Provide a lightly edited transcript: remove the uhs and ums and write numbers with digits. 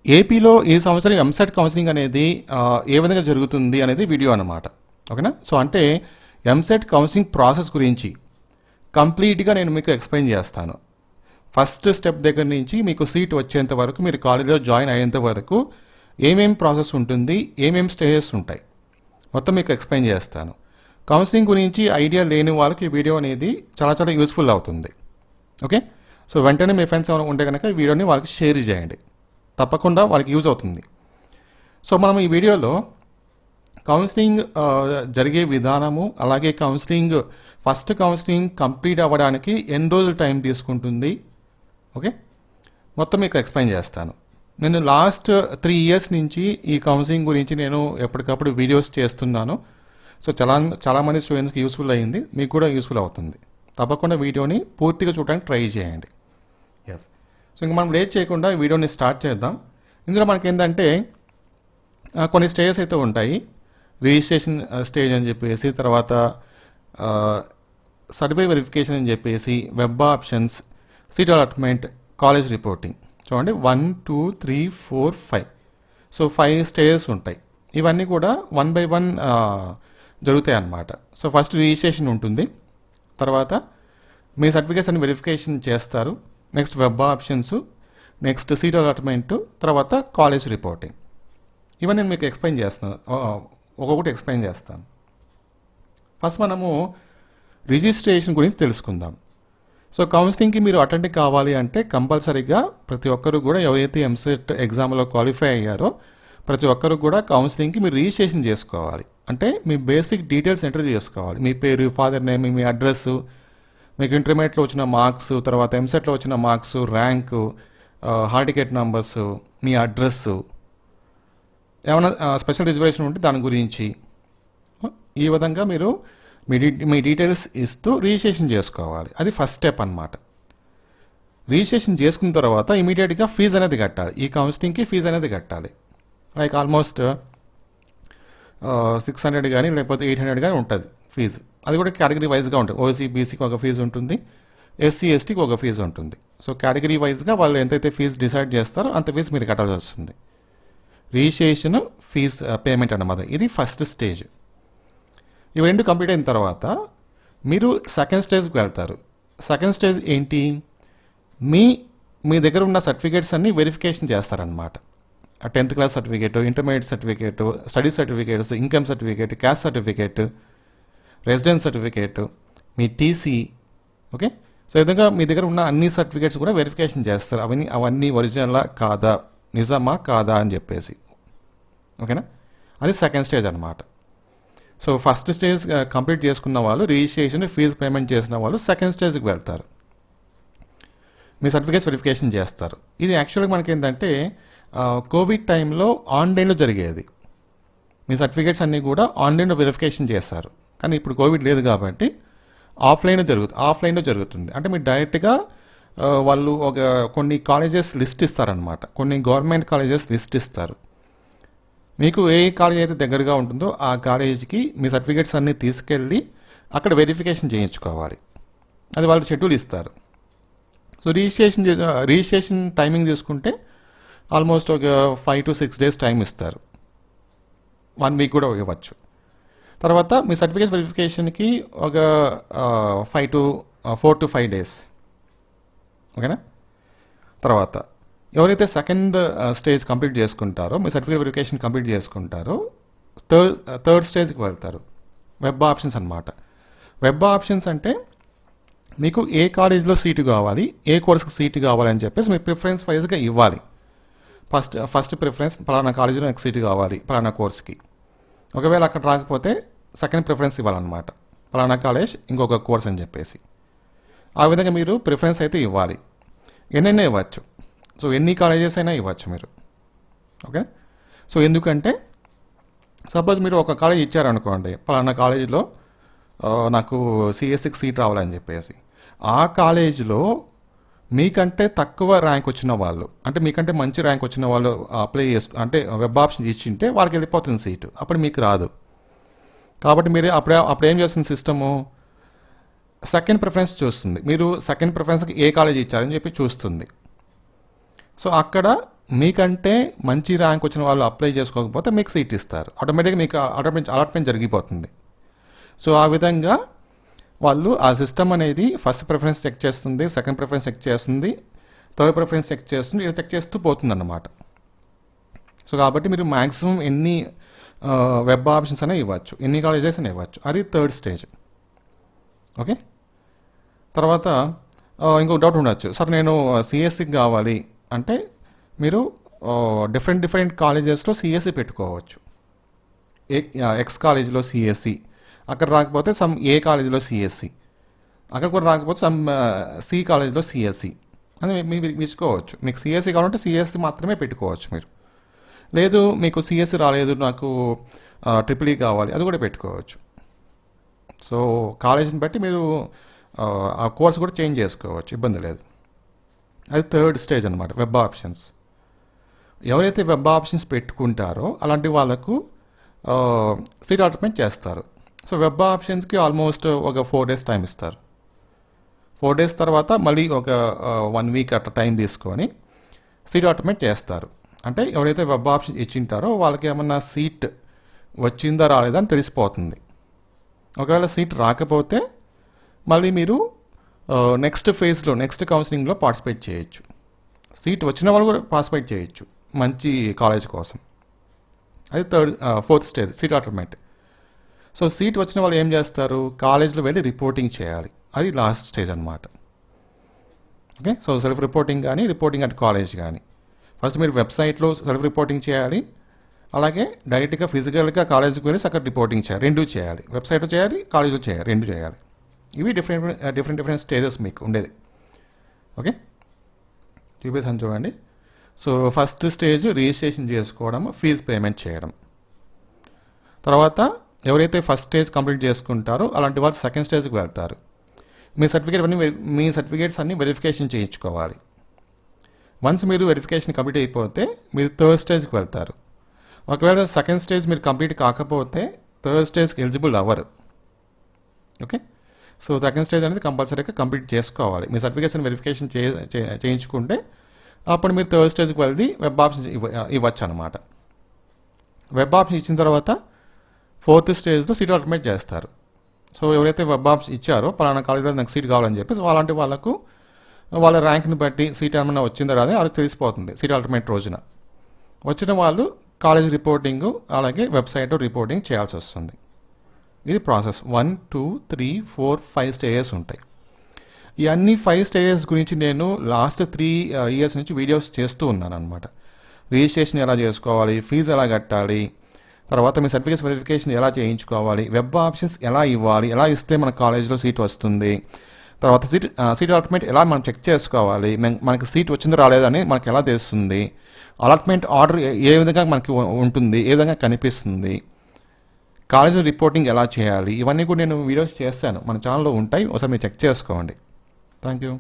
ఏపీలో ఈ సంవత్సరం ఎంసెట్ కౌన్సిలింగ్ అనేది ఏ విధంగా జరుగుతుంది అనేది వీడియో అన్నమాట. ఓకేనా? సో అంటే ఎంసెట్ కౌన్సిలింగ్ ప్రాసెస్ గురించి కంప్లీట్గా నేను మీకు ఎక్స్ప్లెయిన్ చేస్తాను. ఫస్ట్ స్టెప్ దగ్గర నుంచి మీకు సీట్ వచ్చేంత వరకు, మీరు కాలేజీలో జాయిన్ అయ్యేంత వరకు ఏమేం ప్రాసెస్ ఉంటుంది, ఏమేం స్టేజెస్ ఉంటాయి, మొత్తం మీకు ఎక్స్ప్లెయిన్ చేస్తాను. కౌన్సిలింగ్ గురించి ఐడియా లేని వాళ్ళకి ఈ వీడియో అనేది చాలా చాలా యూస్ఫుల్ అవుతుంది. ఓకే? సో వెంటనే మీ ఫ్రెండ్స్ ఏమైనా ఉంటే కనుక ఈ వీడియోని వాళ్ళకి షేర్ చేయండి, తప్పకుండా వాళ్ళకి యూజ్ అవుతుంది. సో మనం ఈ వీడియోలో కౌన్సిలింగ్ జరిగే విధానము, అలాగే ఫస్ట్ కౌన్సిలింగ్ కంప్లీట్ అవ్వడానికి ఎన్ని రోజులు టైం తీసుకుంటుంది, ఓకే, మొత్తం మీకు ఎక్స్ప్లెయిన్ చేస్తాను. నేను లాస్ట్ 3 years నుంచి ఈ కౌన్సిలింగ్ గురించి నేను ఎప్పటికప్పుడు వీడియోస్ చేస్తున్నాను. సో చాలామంది స్టూడెంట్స్కి యూస్ఫుల్ అయ్యింది, మీకు కూడా యూస్ఫుల్ అవుతుంది. తప్పకుండా వీడియోని పూర్తిగా చూడడానికి ట్రై చేయండి. ఎస్. సో ఇంక మనం లేట్ చేయకుండా ఈ వీడియోని స్టార్ట్ చేద్దాం. ఇందులో మనకి ఏంటంటే కొన్ని స్టేజెస్ అయితే ఉంటాయి. రిజిస్ట్రేషన్ స్టేజ్ అని చెప్పేసి, తర్వాత సర్వే వెరిఫికేషన్ అని చెప్పేసి, web options, seat allotment, college reporting. చూడండి 1, 2, 3, 4, 5. సో 5 స్టేజెస్ ఉంటాయి. ఇవన్నీ కూడా 1 by 1 జరుగుతాయి అన్నమాట. సో ఫస్ట్ రిజిస్ట్రేషన్ ఉంటుంది, తర్వాత మీ సర్టిఫికేట్స్ అని వెరిఫికేషన్ చేస్తారు, next web options, next seat allotment, తర్వాత కాలేజ్ రిపోర్టింగ్. ఇవన్నీ నేను మీకు ఎక్స్ప్లెయిన్ చేస్తాను, ఒక్కొక్కటి ఎక్స్ప్లెయిన్ చేస్తాను. ఫస్ట్ మనము రిజిస్ట్రేషన్ గురించి తెలుసుకుందాం. సో కౌన్సిలింగ్కి మీరు అటెండ్ కావాలి అంటే కంపల్సరీగా ప్రతి ఒక్కరు కూడా, ఎవరైతే ఎంసెట్ ఎగ్జామ్లో క్వాలిఫై అయ్యారో ప్రతి ఒక్కరు కూడా కౌన్సిలింగ్కి మీరు రిజిస్ట్రేషన్ చేసుకోవాలి. అంటే మీ బేసిక్ డీటెయిల్స్ ఎంటర్ చేసుకోవాలి. మీ పేరు, ఫాదర్ నేమ్, మీ అడ్రస్, మీకు ఇంటర్మీడియట్లో వచ్చిన మార్క్స్, తర్వాత ఎంసెట్లో వచ్చిన marks, rank, hall ticket numbers, మీ అడ్రస్సు, ఏమైనా స్పెషల్ రిజర్వేషన్ ఉంటే దాని గురించి, ఈ విధంగా మీరు మీ డీటెయిల్స్ ఇస్తూ రిజిస్ట్రేషన్ చేసుకోవాలి. అది ఫస్ట్ స్టెప్ అన్నమాట. రిజిస్ట్రేషన్ చేసుకున్న తర్వాత ఇమీడియట్గా ఫీజు అనేది కట్టాలి. ఈ కౌన్సిలింగ్కి ఫీజు అనేది కట్టాలి. లైక్ ఆల్మోస్ట్ 600 కానీ లేకపోతే 800 కానీ ఉంటుంది ఫీజు. అది కూడా కేటగిరీ వైజ్గా ఉంటుంది. ఓసీ, బీసీకి ఒక ఫీజు ఉంటుంది, ఎస్సీ, ఎస్టీకి ఒక ఫీజు ఉంటుంది. సో కేటగిరీ వైజ్గా వాళ్ళు ఎంతైతే ఫీజు డిసైడ్ చేస్తారో అంత ఫీజు మీరు కట్టాల్సి వస్తుంది. రిజిస్ట్రేషన్, ఫీజ్ పేమెంట్ అన్నమాట. ఇది ఫస్ట్ స్టేజ్. ఇవి రెండు కంప్లీట్ అయిన తర్వాత మీరు సెకండ్ స్టేజ్కి వెళ్తారు. సెకండ్ స్టేజ్ ఏంటి? మీ దగ్గర ఉన్న సర్టిఫికేట్స్ అన్నీ వెరిఫికేషన్ చేస్తారనమాట. 10th class certificate, intermediate certificate, study certificates, income certificate, caste certificate, residence certificate, మీ టీసీ. ఓకే? సో ఈ విధంగా మీ దగ్గర ఉన్న అన్ని సర్టిఫికేట్స్ కూడా వెరిఫికేషన్ చేస్తారు. అవన్నీ ఒరిజినలా కాదా, నిజమా కాదా అని చెప్పేసి. ఓకేనా? అది సెకండ్ స్టేజ్ అనమాట. సో ఫస్ట్ స్టేజ్ కంప్లీట్ చేసుకున్న వాళ్ళు, రిజిస్ట్రేషన్, ఫీజు పేమెంట్ చేసిన వాళ్ళు సెకండ్ స్టేజ్కి వెళ్తారు. మీ సర్టిఫికేట్స్ వెరిఫికేషన్ చేస్తారు. ఇది యాక్చువల్గా మనకి ఏంటంటే కోవిడ్ టైంలో ఆన్లైన్లో జరిగేది. మీ సర్టిఫికేట్స్ అన్నీ కూడా ఆన్లైన్లో వెరిఫికేషన్ చేస్తారు. కానీ ఇప్పుడు కోవిడ్ లేదు కాబట్టి ఆఫ్లైన్లో జరుగుతుంది. అంటే మీరు డైరెక్ట్గా వాళ్ళు కొన్ని కాలేజెస్ లిస్ట్ ఇస్తారనమాట. కొన్ని గవర్నమెంట్ కాలేజెస్ లిస్ట్ ఇస్తారు. మీకు ఏ కాలేజ్ అయితే దగ్గరగా ఉంటుందో ఆ కాలేజీకి మీ సర్టిఫికేట్స్ అన్నీ తీసుకెళ్ళి అక్కడ వెరిఫికేషన్ చేయించుకోవాలి. అది వాళ్ళు షెడ్యూల్ ఇస్తారు. సో రిజిస్ట్రేషన్ టైమింగ్ చూసుకుంటే ఆల్మోస్ట్ ఒక 5 to 6 days టైం ఇస్తారు. 1 week కూడా ఇవ్వచ్చు. తర్వాత మీ సర్టిఫికేట్ వెరిఫికేషన్కి ఒక 4 to 5 days. ఓకేనా? తర్వాత ఎవరైతే సెకండ్ స్టేజ్ కంప్లీట్ చేసుకుంటారో, మీ సర్టిఫికేట్ వెరిఫికేషన్ కంప్లీట్ చేసుకుంటారో థర్డ్ స్టేజ్కి వెళ్తారు. వెబ్ ఆప్షన్స్ అన్నమాట. వెబ్ ఆప్షన్స్ అంటే మీకు ఏ కాలేజ్లో సీటు కావాలి, ఏ కోర్స్కి సీటు కావాలని చెప్పేసి మీ ప్రిఫరెన్స్ వైజ్గా ఇవ్వాలి. ఫస్ట్ ప్రిఫరెన్స్ పలానా కాలేజీలో నాకు సీటు కావాలి పలానా కోర్స్కి. ఒకవేళ అక్కడ రాకపోతే సెకండ్ ప్రిఫరెన్స్ ఇవ్వాలన్నమాట. పలానా కాలేజ్, ఇంకొక కోర్స్ అని చెప్పేసి. ఆ విధంగా మీరు ప్రిఫరెన్స్ అయితే ఇవ్వాలి. ఎన్నైనా ఇవ్వచ్చు. సో ఎన్ని కాలేజెస్ అయినా ఇవ్వచ్చు మీరు. ఓకే? సో ఎందుకంటే సపోజ్ మీరు ఒక కాలేజ్ ఇచ్చారనుకోండి, పలానా కాలేజీలో నాకు సిఎస్సికి సీట్ రావాలని చెప్పేసి, ఆ కాలేజీలో మీకంటే తక్కువ ర్యాంక్ వచ్చిన వాళ్ళు, అంటే మీకంటే మంచి ర్యాంక్ వచ్చిన వాళ్ళు అప్లై అంటే వెబ్ ఆప్షన్ ఇచ్చింటే వాళ్ళకి వెళ్ళిపోతుంది సీటు, అప్పుడు మీకు రాదు. కాబట్టి మీరు అప్పుడు ఏం చేస్తుంది సిస్టము, సెకండ్ ప్రిఫరెన్స్ చూస్తుంది. మీరు సెకండ్ ప్రిఫరెన్స్కి ఏ కాలేజ్ ఇచ్చారని చెప్పి చూస్తుంది. సో అక్కడ మీకంటే మంచి ర్యాంక్ వచ్చిన వాళ్ళు అప్లై చేసుకోకపోతే మీకు సీట్ ఇస్తారు, ఆటోమేటిక్గా మీకు అలాట్మెంట్ జరిగిపోతుంది. సో ఆ విధంగా వాళ్ళు ఆ సిస్టమ్ అనేది ఫస్ట్ ప్రిఫరెన్స్ చెక్ చేస్తుంది, సెకండ్ ప్రిఫరెన్స్ చెక్ చేస్తుంది, థర్డ్ ప్రిఫరెన్స్ చెక్ చేస్తుంది, ఇలా చెక్ చేస్తూ పోతుంది అన్నమాట. సో కాబట్టి మీరు మ్యాక్సిమం ఎన్ని వెబ్ ఆప్షన్స్ అనేవి ఇవ్వచ్చు, ఎన్ని కాలేజెస్ అని ఇవ్వచ్చు, అది థర్డ్ స్టేజ్. ఓకే, తర్వాత ఇంకొక డౌట్ ఉండొచ్చు, సార్ నేను సిఎస్సికి కావాలి అంటే మీరు డిఫరెంట్ కాలేజెస్లో సిఎస్సి పెట్టుకోవచ్చు. ఎక్స్ కాలేజీలో సిఎస్సి, అక్కడ రాకపోతే సమ్ ఏ కాలేజీలో సిఎస్సి, అక్కడ కూడా రాకపోతే సమ్ సి కాలేజీలో సిఎస్సి అని మీరు ఇచ్చుకోవచ్చు. మీకు సిఎస్సి కావాలంటే సిఎస్సి మాత్రమే పెట్టుకోవచ్చు మీరు. లేదు మీకు సిఎస్సి రాలేదు, నాకు ట్రిపుల్ ఈ కావాలి, అది కూడా పెట్టుకోవచ్చు. సో కాలేజీని బట్టి మీరు ఆ కోర్స్ కూడా చేంజ్ చేసుకోవచ్చు, ఇబ్బంది లేదు. అది థర్డ్ స్టేజ్ అనమాట, వెబ్ ఆప్షన్స్. ఎవరైతే వెబ్ ఆప్షన్స్ పెట్టుకుంటారో అలాంటి వాళ్ళకు సీట్ అలాట్మెంట్ చేస్తారు. సో వెబ్ ఆప్షన్స్కి ఆల్మోస్ట్ ఒక 4 days టైం ఇస్తారు. 4 days తర్వాత మళ్ళీ ఒక 1 week అట్లా టైం తీసుకొని సీట్ అలాట్మెంట్ చేస్తారు. అంటే ఎవరైతే వెబ్ ఆప్షన్ ఇచ్చింటారో వాళ్ళకి ఏమన్నా సీట్ వచ్చిందా రాలేదా అని తెలిసిపోతుంది. ఒకవేళ సీట్ రాకపోతే మళ్ళీ మీరు నెక్స్ట్ ఫేజ్లో, నెక్స్ట్ కౌన్సిలింగ్లో పార్టిసిపేట్ చేయొచ్చు. సీట్ వచ్చిన వాళ్ళు కూడా పార్టిసిపేట్ చేయొచ్చు మంచి కాలేజ్ కోసం. అది fourth stage, seat allotment. So seat వచ్చిన వాళ్ళు ఏం చేస్తారు, కాలేజ్లో వెళ్ళి రిపోర్టింగ్ చేయాలి, అది లాస్ట్ స్టేజ్ అనమాట. ఓకే, సో సెల్ఫ్ రిపోర్టింగ్ కానీ రిపోర్టింగ్ అట్ కాలేజ్ కానీ, ఫస్ట్ మీరు వెబ్సైట్లో సెల్ఫ్ రిపోర్టింగ్ చేయాలి, అలాగే డైరెక్ట్గా ఫిజికల్గా కాలేజీకి వెళ్ళి అక్కడ రిపోర్టింగ్ చేయాలి, రెండు చేయాలి. వెబ్సైట్లో చేయాలి, కాలేజ్లో చేయాలి, రెండు చేయాలి. ఇవి డిఫరెంట్ స్టేజెస్ మీకు ఉండేది. ఓకే, చూపిస్తాను చూడండి. సో ఫస్ట్ స్టేజ్ రిజిస్ట్రేషన్ చేసుకోవడం, ఫీజు పేమెంట్ చేయడం. తర్వాత ఎవరైతే ఫస్ట్ స్టేజ్ కంప్లీట్ చేసుకుంటారో అలాంటి వాళ్ళు సెకండ్ స్టేజ్కి వెళ్తారు. మీ సర్టిఫికేట్స్ అన్నీ వెరిఫికేషన్ చేయించుకోవాలి. వన్స్ మీరు వెరిఫికేషన్ కంప్లీట్ అయిపోతే మీరు థర్డ్ స్టేజ్కి వెళ్తారు. ఒకవేళ సెకండ్ స్టేజ్ మీరు కంప్లీట్ కాకపోతే థర్డ్ స్టేజ్కి ఎలిజిబుల్ అవ్వరు. ఓకే, సో సెకండ్ స్టేజ్ అనేది కంపల్సరీగా కంప్లీట్ చేసుకోవాలి. మీ సర్టిఫికేషన్ వెరిఫికేషన్ చేయించుకుంటే అప్పుడు మీరు థర్డ్ స్టేజ్కి వెళ్ళి వెబ్ ఆప్షన్ ఇవ్వచ్చు అనమాట. వెబ్ ఆప్షన్ ఇచ్చిన తర్వాత ఫోర్త్ స్టేజ్లో సీట్ అలాట్మెంట్ చేస్తారు. సో ఎవరైతే వెబ్ ఆప్షన్ ఇచ్చారో పలానా కాలేజీలో నాకు సీట్ కావాలని చెప్పి అలాంటి వాళ్ళకు వాళ్ళ ర్యాంక్ని బట్టి సీట్ ఏమైనా వచ్చిందా రాదే వాళ్ళకి తెలిసిపోతుంది. సీట్ అలాట్మెంట్ రోజున వచ్చిన వాళ్ళు కాలేజ్ రిపోర్టింగ్ అలాగే వెబ్సైట్లో రిపోర్టింగ్ చేయాల్సి వస్తుంది. ఇది ప్రాసెస్. 1, 2, 3, 4, 5 స్టేజెస్ ఉంటాయి. ఈ అన్ని 5 స్టేజెస్ గురించి నేను లాస్ట్ 3 years నుంచి వీడియోస్ చేస్తూ ఉన్నాను అనమాట. రిజిస్ట్రేషన్ ఎలా చేసుకోవాలి, ఫీజు ఎలా కట్టాలి, తర్వాత మీ సర్టిఫికేట్స్ వెరిఫికేషన్ ఎలా చేయించుకోవాలి, వెబ్ ఆప్షన్స్ ఎలా ఇవ్వాలి, ఎలా ఇస్తే మన కాలేజ్లో సీట్ వస్తుంది, తర్వాత సీట్ అలాట్మెంట్ ఎలా మనం చెక్ చేసుకోవాలి, మనకి సీట్ వచ్చిందో రాలేదని మనకి ఎలా తెలుస్తుంది, అలాట్మెంట్ ఆర్డర్ ఏ విధంగా మనకి ఉంటుంది, ఏ విధంగా కనిపిస్తుంది, కాలేజ్ రిపోర్టింగ్ ఎలా చేయాలి, ఇవన్నీ కూడా నేను వీడియోస్ చేస్తాను, మన ఛానల్లో ఉంటాయి, ఒకసారి మీరు చెక్ చేసుకోండి. Thank you.